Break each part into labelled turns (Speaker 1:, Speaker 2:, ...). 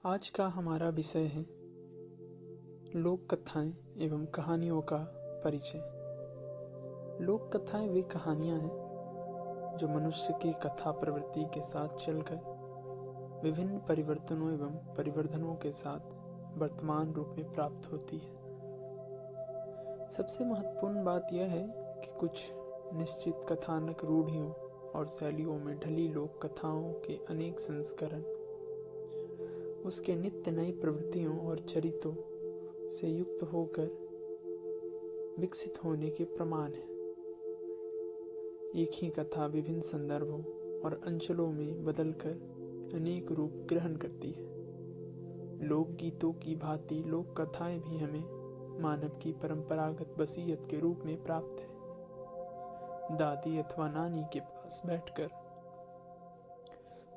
Speaker 1: आज का हमारा विषय है लोक कथाएं एवं कहानियों का परिचय। लोक कथाएं वे कहानियां हैं जो मनुष्य की कथा प्रवृत्ति के साथ चलकर विभिन्न परिवर्तनों एवं परिवर्धनों के साथ वर्तमान रूप में प्राप्त होती है। सबसे महत्वपूर्ण बात यह है कि कुछ निश्चित कथानक रूढ़ियों और शैलियों में ढली लोक कथाओं के अनेक संस्करण उसके नित्य नई प्रवृत्तियों और चरित्रों से युक्त होकर विकसित होने के प्रमाण है। एक ही कथा विभिन्न संदर्भों और अंचलों में बदलकर अनेक रूप ग्रहण करती है। लोक गीतों की भांति लोक कथाएं भी हमें मानव की परंपरागत वसीयत के रूप में प्राप्त है। दादी अथवा नानी के पास बैठकर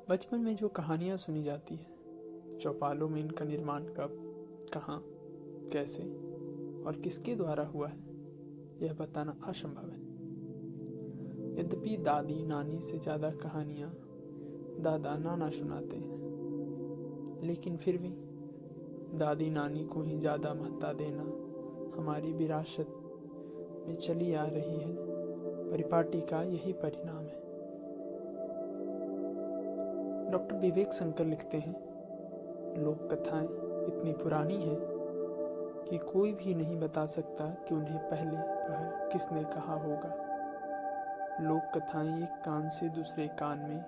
Speaker 1: बचपन में जो कहानियां सुनी जाती है, चौपालों में इनका निर्माण कब, कहाँ, कैसे और किसके द्वारा हुआ है, यह बताना असंभव है। यद्यपि दादी नानी से ज्यादा कहानियां दादा नाना सुनाते हैं, लेकिन फिर भी दादी नानी को ही ज्यादा महत्ता देना हमारी विरासत में चली आ रही है परिपाटी का यही परिणाम है। डॉक्टर विवेक शंकर लिखते हैं, लोक कथाएं इतनी पुरानी है कि कोई भी नहीं बता सकता कि उन्हें पहले पहल किसने कहा होगा। लोक कथाएं एक कान से दूसरे कान में,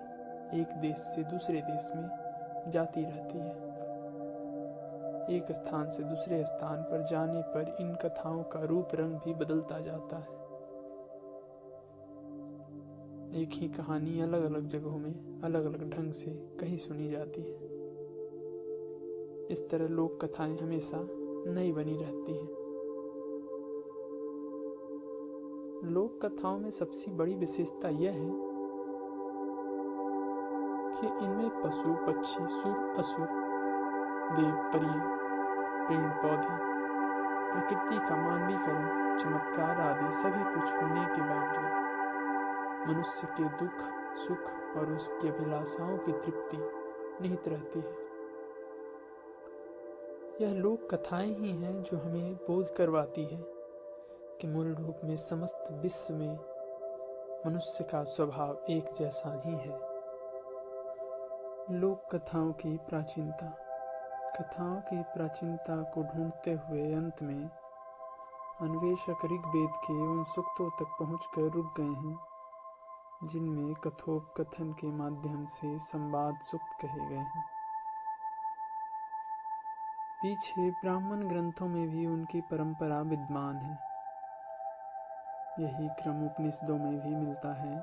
Speaker 1: एक देश से दूसरे देश में जाती रहती है। एक स्थान से दूसरे स्थान पर जाने पर इन कथाओं का रूप रंग भी बदलता जाता है। एक ही कहानी अलग अलग जगहों में अलग अलग ढंग से कहीं सुनी जाती है। इस तरह लोक कथाएं हमेशा नई बनी रहती हैं। लोक कथाओं में सबसे बड़ी विशेषता यह है कि इनमें पशु पक्षी, सुर असुर, देव परियां, पेड़ पौधे, प्रकृति का मानवीकरण, चमत्कार आदि सभी कुछ होने के बावजूद मनुष्य के दुख सुख और उसकी अभिलाषाओं की तृप्ति निहित रहती है। यह लोक कथाएं ही हैं जो हमें बोध करवाती है कि मूल रूप में समस्त विश्व में मनुष्य का स्वभाव एक जैसा ही है। लोक कथाओं की प्राचीनता। कथाओं की प्राचीनता को ढूंढते हुए अंत में अन्वेषक ऋग्वेद के उन सूक्तों तक पहुंचकर रुक गए हैं जिनमें कथोपकथन के माध्यम से संवाद सूक्त कहे गए हैं। पीछे ब्राह्मण ग्रंथों में भी उनकी परंपरा विद्यमान है। यही क्रम उपनिषदों में भी मिलता है,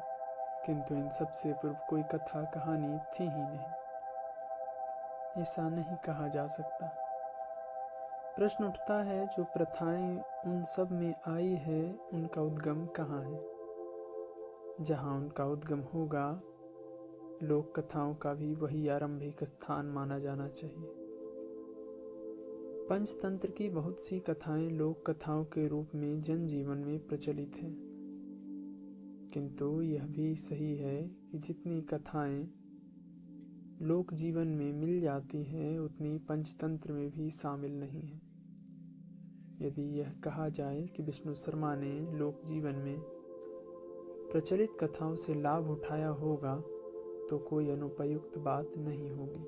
Speaker 1: किंतु इन सबसे पूर्व कोई कथा कहानी थी ही नहीं। ऐसा नहीं कहा जा सकता। प्रश्न उठता है, जो प्रथाएं उन सब में आई है उनका उद्गम कहाँ है? जहाँ उनका उद्गम होगा, लोक कथाओं का भी वही आरंभिक स्थान माना जाना चाहिए। पंचतंत्र की बहुत सी कथाएं लोक कथाओं के रूप में जनजीवन में प्रचलित हैं, किंतु यह भी सही है कि जितनी कथाएं लोक जीवन में मिल जाती हैं उतनी पंचतंत्र में भी शामिल नहीं है। यदि यह कहा जाए कि विष्णु शर्मा ने लोक जीवन में प्रचलित कथाओं से लाभ उठाया होगा तो कोई अनुपयुक्त बात नहीं होगी।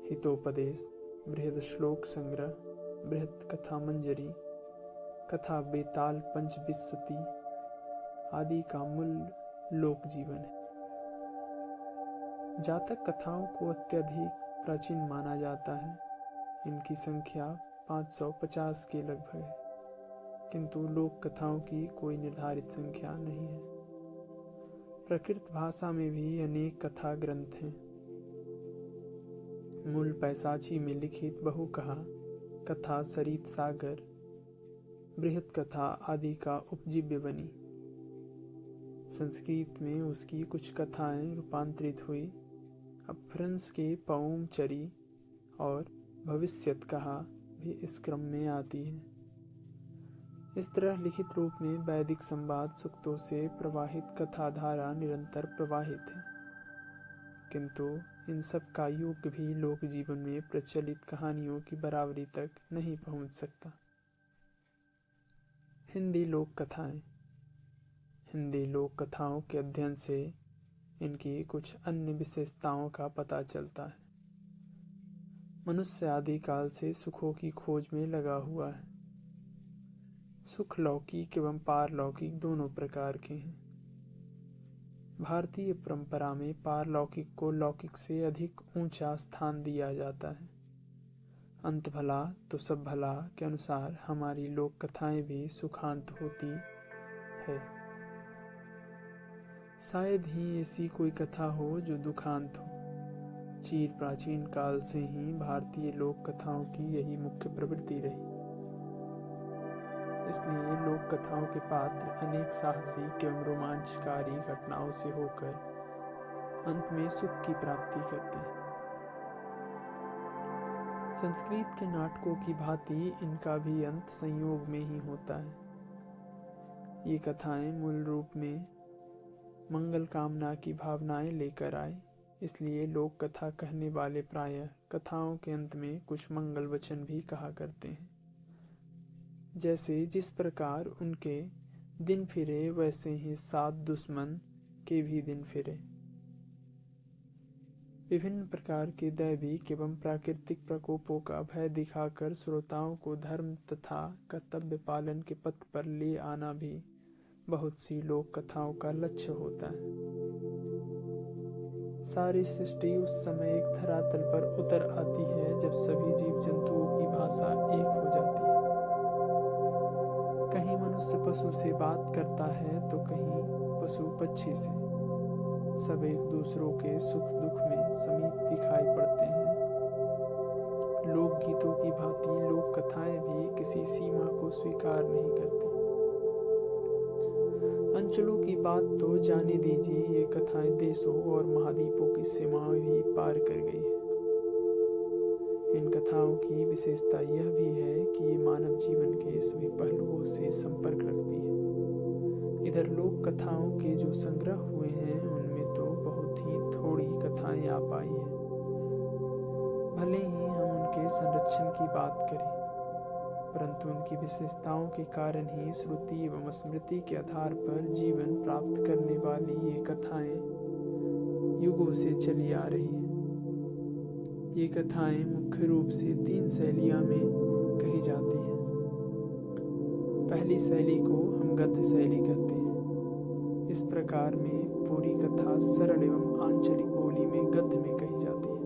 Speaker 1: हितोपदेश, बृहद श्लोक संग्रह, बृहद कथा मंजरी, कथा बेताल पंचविंशति आदि का मूल लोक जीवन है। जातक कथाओं को अत्यधिक प्राचीन माना जाता है। इनकी संख्या 550 के लगभग है, किंतु लोक कथाओं की कोई निर्धारित संख्या नहीं है। प्रकृत भाषा में भी अनेक कथा ग्रंथ हैं। मूल पैसाची में लिखित बहुकहा, कथा सरित सागर, बृहत कथा आदि का उपजीव्य बनी। संस्कृत में उसकी कुछ कथाएं रूपांतरित हुई। अब फ्रांस के पौम चरी और भविष्यत कहा भी इस क्रम में आती है। इस तरह लिखित रूप में वैदिक संवाद सूक्तों से प्रवाहित कथा धारा निरंतर प्रवाहित है, किंतु इन सब का योग भी लोक जीवन में प्रचलित कहानियों की बराबरी तक नहीं पहुंच सकता। हिंदी लोक कथाएं। हिंदी लोक कथाओं के अध्ययन से इनकी कुछ अन्य विशेषताओं का पता चलता है। मनुष्य आदिकाल से सुखों की खोज में लगा हुआ है। सुख लौकिक एवं पारलौकिक दोनों प्रकार के हैं। भारतीय परंपरा में पारलौकिक को लौकिक से अधिक ऊंचा स्थान दिया जाता है। अंत भला तो सब भला के अनुसार हमारी लोक कथाएं भी सुखांत होती है। शायद ही ऐसी कोई कथा हो जो दुखांत हो। चीर प्राचीन काल से ही भारतीय लोक कथाओं की यही मुख्य प्रवृत्ति रही। इसलिए लोक कथाओं के पात्र अनेक साहसिक एवं रोमांचकारी घटनाओं से होकर अंत में सुख की प्राप्ति करते हैं। संस्कृत के नाटकों की भांति इनका भी अंत संयोग में ही होता है। ये कथाएं मूल रूप में मंगल कामना की भावनाएं लेकर आए, इसलिए लोक कथा कहने वाले प्रायः कथाओं के अंत में कुछ मंगल वचन भी कहा करते हैं। जैसे जिस प्रकार उनके दिन फिरे वैसे ही 7 दुश्मन के भी दिन फिरे। विभिन्न प्रकार के दैविक एवं प्राकृतिक प्रकोपों का भय दिखाकर श्रोताओं को धर्म तथा कर्तव्य पालन के पथ पर ले आना भी बहुत सी लोक कथाओं का लक्ष्य होता है। सारी सृष्टि उस समय एक धरातल पर उतर आती है जब सभी जीव जंतुओं की भाषा एक हो जाती है। कहीं मनुष्य पशु से बात करता है तो कहीं पशु पक्षी से। सब एक दूसरों के सुख दुख में समीप दिखाई पड़ते हैं। लोकगीतों की भांति लोक कथाएं भी किसी सीमा को स्वीकार नहीं करती। अंचलों की बात तो जाने दीजिए, ये कथाएं देशों और महाद्वीपों की सीमाएं भी पार कर गई है। इन कथाओं की विशेषता यह भी है कि ये मानव जीवन के सभी पहलुओं से संपर्क रखती है। इधर लोक कथाओं के जो संग्रह हुए हैं उनमें तो बहुत ही थोड़ी कथाएं आ पाई है। भले ही हम उनके संरक्षण की बात करें, परंतु उनकी विशेषताओं के कारण ही श्रुति एवं स्मृति के आधार पर जीवन प्राप्त करने वाली ये कथाएं युगों से चली आ रही हैं। ये कथाएं मुख्य रूप से 3 शैलियों में कही जाती हैं। पहली शैली को हम गद्य शैली कहते हैं। इस प्रकार में पूरी कथा सरल एवं आंचलिक बोली में गद्य में कही जाती है।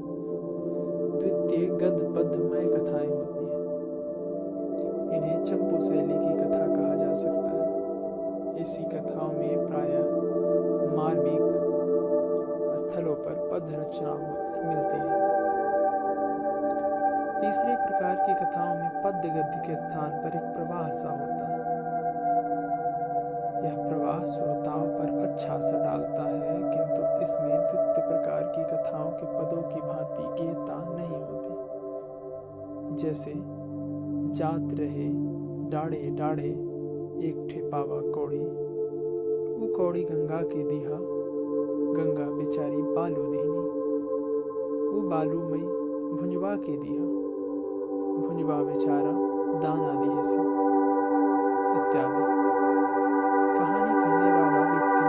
Speaker 1: द्वितीय गद्य पद्यमय कथाएं होती हैं। इन्हें चंपू शैली की कथा कहा जा सकता है। ऐसी कथाओं में प्रायः मार्मिक स्थलों पर पद्य रचना मिलती है। तीसरे प्रकार की कथाओं में पद्य गद्य के स्थान पर एक प्रवाह सा होता है। यह प्रवाह श्रोताओं पर अच्छा असर डालता है, किंतु इसमें द्वितीय प्रकार की कथाओं के पदों की भांति गेयता नहीं होती। जैसे जात रहे डाढ़े डाढ़े एक ठे पावा कौड़ी, वो कौड़ी गंगा के दिहा, गंगा बेचारी बालू दीनी, वो बालू मई भुंजवा के दिहा, भुंजवा बेचारा दाना दिहेसी इत्यादि। कहानी कहने वाला व्यक्ति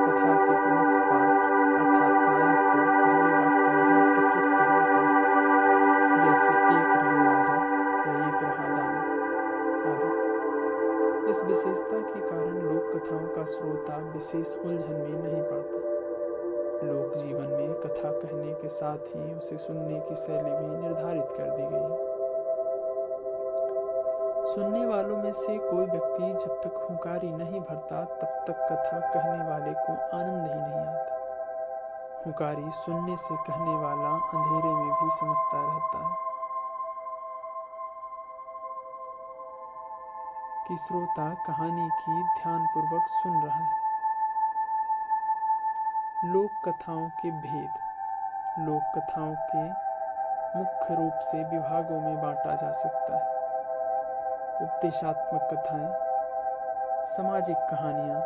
Speaker 1: कथा के प्रमुख पात्र अर्थात नायक को पहले वाक्य में ही प्रस्तुत कर देता है। जैसे एक रहे राजा या एक रहा दाना आदि। इस विशेषता के कारण लोक कथाओं का श्रोता विशेष उलझन में नहीं पड़ता। लोक जीवन में कथा कहने के साथ ही उसे सुनने की शैली भी निर्धारित कर दी गई है। सुनने वालों में से कोई व्यक्ति जब तक हुंकारी नहीं भरता तब तक कथा कहने वाले को आनंद ही नहीं आता। हुंकारी सुनने से कहने वाला अंधेरे में भी समझता रहता है कि श्रोता कहानी की ध्यानपूर्वक सुन रहा है। लोक कथाओं के भेद। लोक कथाओं के मुख्य रूप से विभागों में बांटा जा सकता है। उपदेशात्मक कथाएं, सामाजिक कहानियां,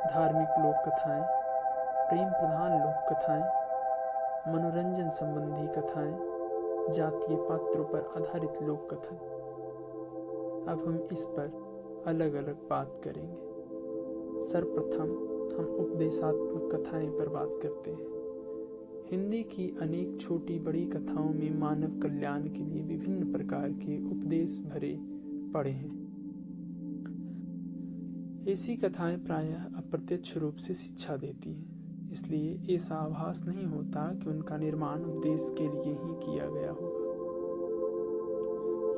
Speaker 1: धार्मिक लोक कथाएं, प्रेम प्रधान लोक कथाएं, मनोरंजन संबंधी कथाएं, जातीय पात्रों पर आधारित लोक कथन। अब हम इस पर अलग अलग बात करेंगे। सर्वप्रथम हम उपदेशात्मक कथाएं पर बात करते हैं। हिंदी की अनेक छोटी बड़ी कथाओं में मानव कल्याण के लिए विभिन्न प्रकार के उपदेश भरे पड़े हैं। ऐसी कथाएं प्रायः अप्रत्यक्ष रूप से शिक्षा देती हैं, इसलिए ऐसा आभास नहीं होता कि उनका निर्माण उपदेश के लिए ही किया गया होगा।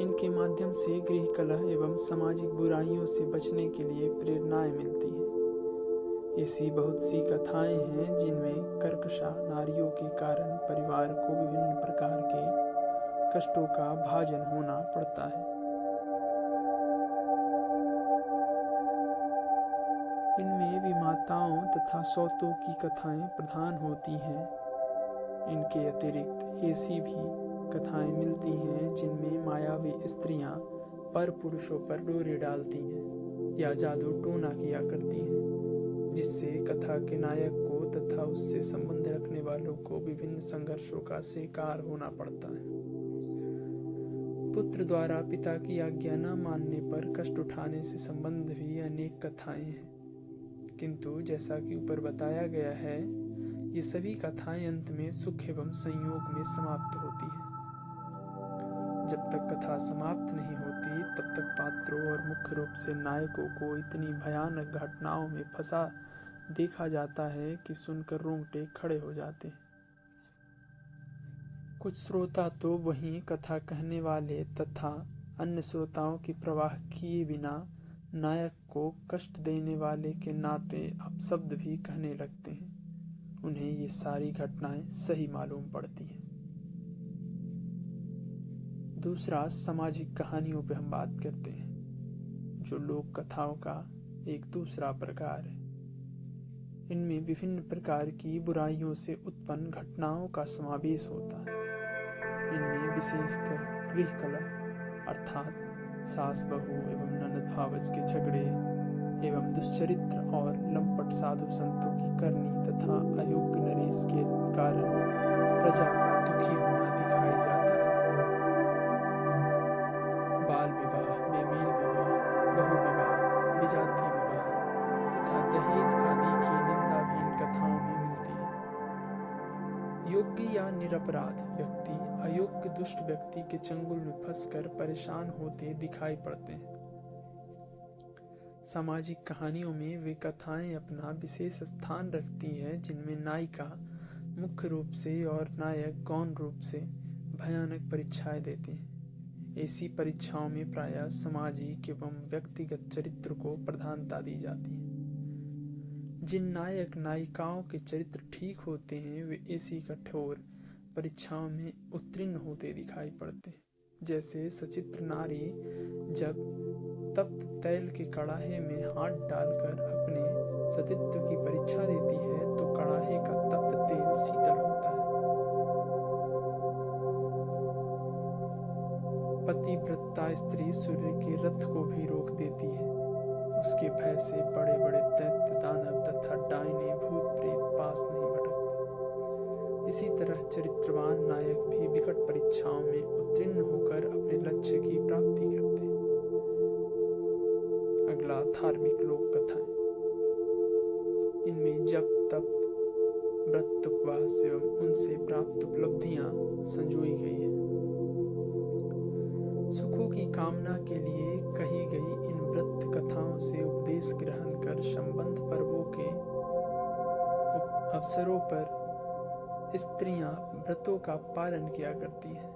Speaker 1: इनके माध्यम से गृह कलह एवं सामाजिक बुराइयों से बचने के लिए प्रेरणाएं मिलती हैं। ऐसी बहुत सी कथाएं हैं जिनमें कर्कशा नारियों के कारण परिवार को विभिन्न प्रकार के कष्टों का भाजन होना पड़ता है। इनमें विमाताओं तथा सौतों की कथाएं प्रधान होती हैं। इनके अतिरिक्त ऐसी भी कथाएं मिलती हैं जिनमें मायावी स्त्रियां पर पुरुषों पर डोरे डालती हैं या जादू टोना किया करती हैं, जिससे कथा के नायक को तथा उससे संबंध रखने वालों को विभिन्न संघर्षों का शिकार होना पड़ता है। पुत्र द्वारा पिता की आज्ञा न मानने पर कष्ट उठाने से संबंध भी अनेक कथाएं हैं, किंतु जैसा कि ऊपर बताया गया है, ये सभी कथाएं अंत में सुख एवं संयोग में समाप्त होती हैं। जब तक कथा समाप्त नहीं होती तब तक पात्रों और मुख्य रूप से नायकों को इतनी भयानक घटनाओं में फंसा देखा जाता है कि सुनकर रोंगटे खड़े हो जाते हैं। कुछ श्रोता तो वहीं कथा कहने वाले तथा अन्य श्रोताओं की परवाह किए बिना नायक को कष्ट देने वाले के नाते अपशब्द भी कहने लगते हैं। उन्हें ये सारी घटनाएं सही मालूम पड़ती हैं। दूसरा, सामाजिक कहानियों पे हम बात करते हैं, जो लोक कथाओं का एक दूसरा प्रकार है। इनमें विभिन्न प्रकार की बुराइयों से उत्पन्न घटनाओं का समावेश होता है। इनमें विशेषकर गृह कलह अर्थात सास बहू एवं ननद भावज के झगड़े एवं दुष्चरित्र और लंपट साधु संतों की करनी तथा अयोग्य नरेश के कारण प्रजा का दुखी होना दिखाई जाता है। बाल विवाह, बेमेल विवाह, बहु विवाह, विजाति विवाह तथा दहेज आदि की निंदा भी इन कथाओं में मिलती है। योग्य या निरपराध व्यक्ति अयोग्य दुष्ट व्यक्ति के चंगुल में फंसकर परेशान होते दिखाई पड़ते हैं। सामाजिक कहानियों में वे कथाएं अपना विशेष स्थान रखती हैं जिनमें नायिका मुख्य रूप से और नायक गौण रूप से भयानक परीक्षाएं देते हैं। ऐसी परीक्षाओं में प्रायः सामाजिक एवं व्यक्तिगत चरित्र को प्रधानता दी जाती है। जिन नायक नायिकाओं के चरित्र ठीक होते हैं वे ऐसी कठोर परीक्षाओं में उत्तीर्ण होते दिखाई पड़ते हैं। जैसे सचित्र नारी जब तप्त तैल के कड़ाहे में हाथ डालकर अपने सतीत्व की परीक्षा देती है तो कड़ाहे का तप्त तेल शीतल होता है। पतिव्रता स्त्री सूर्य के रथ को भी रोक देती है। उसके भय से बड़े बड़े दैत्य दानव तथा डायने भूत प्रेत पास नहीं भटकते। इसी तरह चरित्रवान नायक भी विकट परीक्षाओं में उत्तीर्ण होकर अपने लक्ष्य की प्राप्ति करते हैं। अगला, धार्मिक लोक कथाएं। इनमें जप तप व्रत उपवास एवं उनसे प्राप्त उपलब्धियां संजोई गई है। सुखों की कामना के लिए कही गई इन व्रत कथाओं से उपदेश ग्रहण कर संबंध पर्वों के अवसरों पर स्त्रियां व्रतों का पालन किया करती हैं।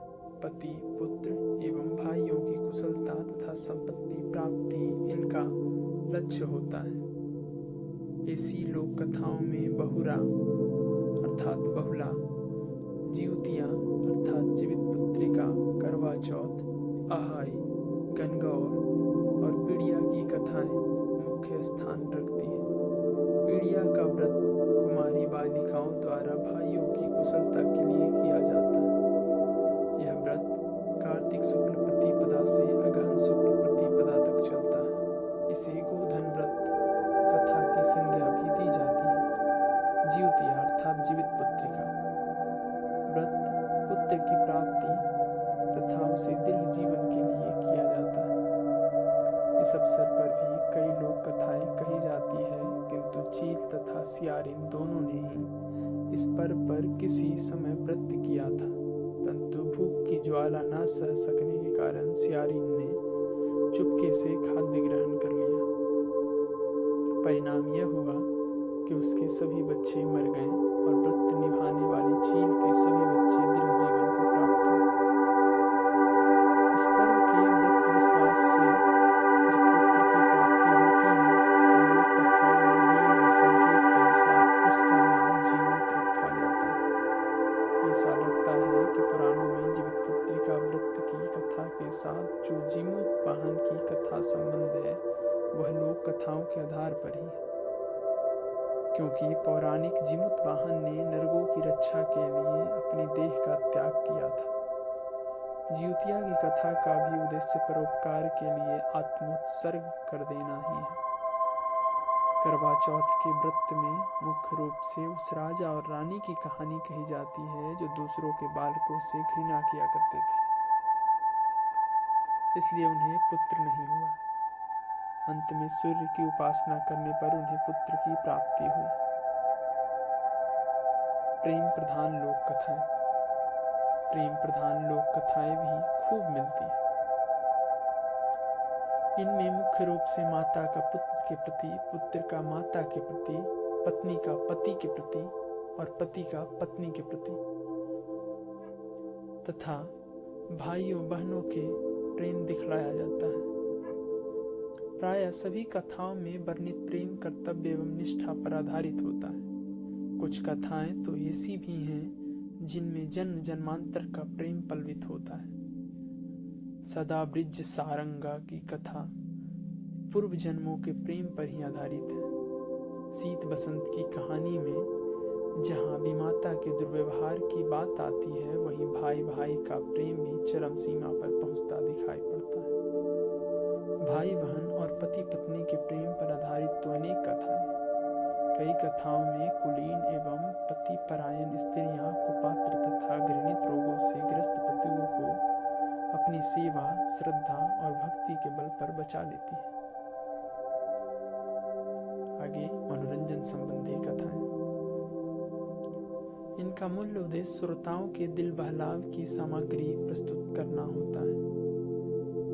Speaker 1: पति पुत्र एवं भाइयों की कुशलता तथा संपत्ति प्राप्ति इनका लक्ष्य होता है। ऐसी लोक कथाओं में बहुरा अर्थात बहुला, जीवतियां अर्थात जीवित पुत्रिका, करवा चौथ, अहाई, गणगौर और पीड़िया की कथाएं मुख्य स्थान रखती हैं। पीड़िया का व्रत कुमारी बालिकाओं द्वारा भाइयों की कुशलता के लिए किया जाता है। यह व्रत कार्तिक शुक्ल प्रतिपदा से अगहन शुक्ल प्रतिपदा तक चलता है। इसे गोधन व्रत कथा की संज्ञा भी दी जाती है। जीवतिया अर्थात जीवित पुत्रिका तथा उसे दीर्घ जीवन के लिए किया जाता है। इस अवसर पर भी कई लोक कथाएं कही जाती है, किंतु चील तथा सियार इन दोनों ने ही इस पर्व पर किसी समय व्रत किया था, परंतु भूख की ज्वाला न सह सकने के कारण सियारिन ने चुपके से खाद्य ग्रहण कर लिया। परिणाम यह हुआ कि उसके सभी बच्चे मर गए और व्रत निभाने वाली चील के सभी बच्चे दीर्घ जीवन को प्राप्त हुए। इस पर्व के व्रत विश्वास से जब पुत्र की प्राप्ति होती है तो लोक कथाओं में दिए गए संकेत के अनुसार उसका नाम जीमूत रखा जाता है। ऐसा लगता है कि पुराणों में जीवित पुत्रिका व्रत की कथा के साथ जो जीमूत वाहन की कथा संबंध है वह लोक कथाओं के आधार पर ही है, क्योंकि पौराणिक जीमूत वाहन ने नरकों की रक्षा के लिए अपनी देह का त्याग किया था। जिउतिया की कथा का भी उद्देश्य परोपकार के लिए आत्मोत्सर्ग कर देना ही है। करवा चौथ के व्रत में मुख्य रूप से उस राजा और रानी की कहानी कही जाती है जो दूसरों के बालकों से घृणा किया करते थे, इसलिए उन्हें पुत्र नहीं हुआ। अंत में सूर्य की उपासना करने पर उन्हें पुत्र की प्राप्ति हुई। प्रेम प्रधान लोक कथाएं। प्रेम प्रधान लोक कथाएं भी खूब मिलती हैं। इनमें मुख्य रूप से माता का पुत्र के प्रति, पुत्र का माता के प्रति, पत्नी का पति के प्रति और पति का पत्नी के प्रति तथा भाइयों बहनों के प्रेम दिखलाया जाता है। प्रायः सभी कथाओं में वर्णित प्रेम कर्तव्य एवं निष्ठा पर आधारित होता है। कुछ कथाएं तो ऐसी भी हैं जिनमें जन्म जन्मांतर का प्रेम पल्वित होता है। सदा ब्रिज सारंगा की कथा पूर्व जन्मों के प्रेम पर ही आधारित है। शीत बसंत की कहानी में जहाँ विमाता के दुर्व्यवहार की बात आती है, वहीं भाई भाई का प्रेम भी चरम सीमा पर पहुंचता दिखाई पड़ता है। भाई बहन और पति पत्नी के प्रेम पर आधारित तो अनेक कथाएं। कई कथाओं में कुलीन एवं पति परायण स्त्रियां कुपात्र तथा घृणित रोगों से ग्रस्त पतियों को अपनी सेवा, श्रद्धा और भक्ति के बल पर बचा लेती है। आगे मनोरंजन संबंधी कथाएं। इनका मूल उद्देश्य श्रोताओं के दिल बहलाव की सामग्री प्रस्तुत करना होता है।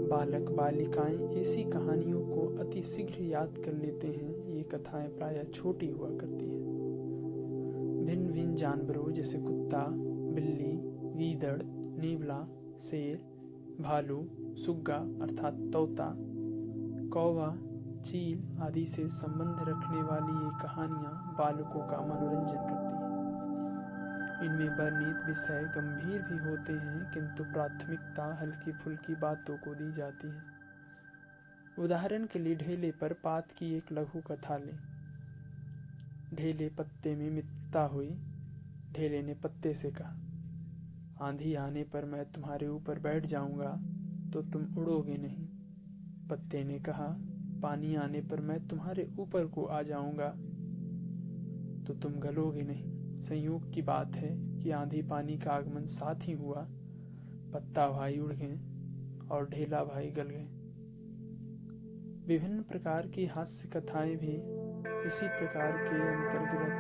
Speaker 1: बालक बालिकाएं ऐसी कहानियों को अति शीघ्र याद कर लेते हैं। ये कथाएं प्रायः छोटी हुआ करती हैं। भिन्न भिन्न जानवरों जैसे कुत्ता, बिल्ली, गीदड़, नेवला, शेर, भालू, सुग्गा अर्थात तोता, कौवा, चील आदि से संबंध रखने वाली ये कहानियां बालकों का मनोरंजन करती हैं। इनमें वर्णित विषय गंभीर भी होते हैं, किंतु प्राथमिकता हल्की फुल्की बातों को दी जाती है। उदाहरण के लिए ढेले पर पात की एक लघु कथा लें। ढेले पत्ते में मित्रता हुई। ढेले ने पत्ते से कहा, आंधी आने पर मैं तुम्हारे ऊपर बैठ जाऊंगा तो तुम उड़ोगे नहीं। पत्ते ने कहा, पानी आने पर मैं तुम्हारे ऊपर को आ जाऊंगा तो तुम गलोगे नहीं। संयोग की बात है कि आंधी पानी का आगमन साथ ही हुआ। पत्ता भाई उड़ गए और ढेला भाई गल गए। विभिन्न प्रकार की हास्य कथाएं भी इसी प्रकार के अंतर्गत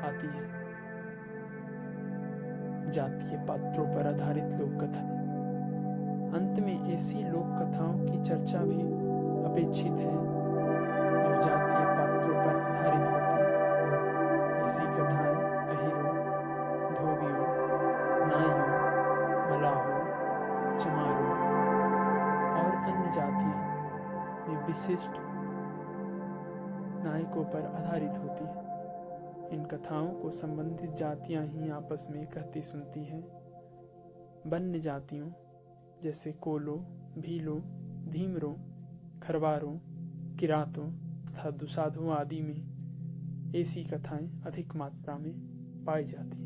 Speaker 1: आती हैं। जातीय पात्रों पर आधारित लोक कथाएं। अंत में ऐसी लोक कथाओं की चर्चा भी अपेक्षित है जो जातीय पात्रों पर आधारित होती है। ऐसी कथाएं अहीरों, धोबियों, नाइयों, मलाहों, चमारों और अन्य जातियों में विशिष्ट नायकों पर आधारित होती है। इन कथाओं को संबंधित जातियां ही आपस में कहती सुनती हैं। वन्य जातियों जैसे कोलों, भीलों, धीमरों, खरवारों, किरातों तथा दुसाधुओं आदि में ऐसी कथाएं अधिक मात्रा में पाई जाती हैं।